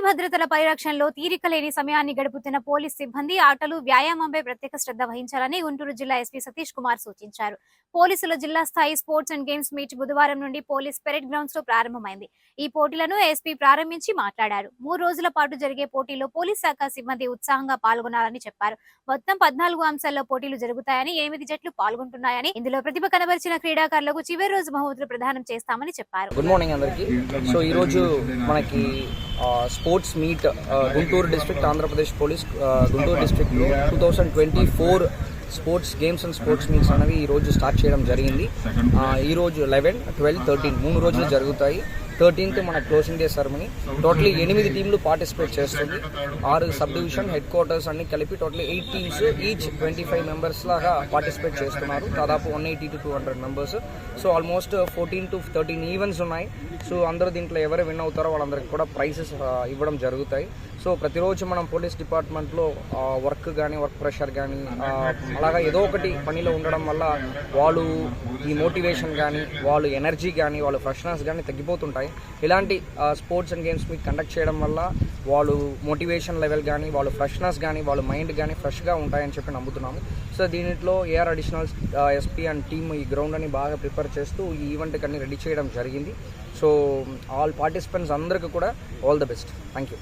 భద్రతల పరిరక్షణలో తీరికలేని సమయాన్ని గడుపుతున్న పోలీస్ సిబ్బంది ఆటలు వ్యాయామంపై ప్రత్యేక శ్రద్ధ వహించాలని గుంటూరు జిల్లా ఎస్పీ సతీష్ కుమార్ సూచించారు. పోలీసుల జిల్లా స్థాయి స్పోర్ట్స్ అండ్ గేమ్స్ మీట్ బుధవారం నుండి పోలీస్ పెరేడ్ గ్రౌండ్స్ లో ప్రారంభమైంది. ఈ పోటీలను ఎస్పీ ప్రారంభించి మాట్లాడారు. 3 రోజుల పాటు జరిగే పోటీలో పోలీస్ శాఖ సిబ్బంది ఉత్సాహంగా పాల్గొనాలని చెప్పారు. మొత్తం 14 అంశాల్లో పోటీలు జరుగుతాయని, 8 జట్లు పాల్గొంటున్నాయని, ఇందులో ప్రతిభ కనబరిచిన క్రీడాకారులకు చివరి రోజు బహుమతులు ప్రదానం చేస్తామని చెప్పారు. గుడ్ మార్నింగ్ అందరికీ. సో ఈ రోజు మనకి sports meet Guntur district Andhra Pradesh police Guntur డిస్ట్రిక్ట్లో 2024 sports games and sports meets అనేవి ఈరోజు స్టార్ట్ చేయడం జరిగింది. ఈరోజు 11, 12, 13 3 రోజులు జరుగుతాయి. 13th మన క్లోజింగ్ డే సెరమనీ. టోటలీ 8 టీంలు పార్టిసిపేట్ చేస్తుంది. 6 సబ్ డివిజన్ హెడ్ క్వార్టర్స్ అన్ని కలిపి టోటలీ 8 టీమ్స్, ఈచ్ 25 మెంబర్స్ లాగా పార్టిసిపేట్ చేస్తున్నారు. దాదాపు 180 to 200 members. So almost 14 to 13 events ఉన్నాయి. సో అందరూ దీంట్లో ఎవరు విన్ అవుతారో వాళ్ళందరికీ కూడా ప్రైజెస్ ఇవ్వడం జరుగుతాయి. సో ప్రతిరోజు మనం పోలీస్ డిపార్ట్మెంట్లో వర్క్ కానీ, వర్క్ ప్రెషర్ కానీ, అలాగా ఏదో ఒకటి పనిలో ఉండడం వల్ల వాళ్ళు ఈ మోటివేషన్ కానీ, వాళ్ళు ఎనర్జీ కానీ, వాళ్ళు ఫ్రెష్నెస్ కానీ తగ్గిపోతుంటాయి. ఇలాంటి స్పోర్ట్స్ అండ్ గేమ్స్ మీకు కండక్ట్ చేయడం వల్ల వాళ్ళు మోటివేషన్ లెవెల్ కానీ, వాళ్ళు ఫ్రెష్నెస్ కానీ, వాళ్ళ మైండ్ కానీ ఫ్రెష్గా ఉంటాయని చెప్పి నమ్ముతున్నాము. సో దీంట్లో AR additional SP and team ఈ గ్రౌండ్ అని బాగా ప్రిపేర్ చేస్తూ ఈ ఈవెంట్కి అన్ని రెడీ చేయడం జరిగింది. సో ఆల్ పార్టిసిపెంట్స్ అందరికీ కూడా all the best. Thank you.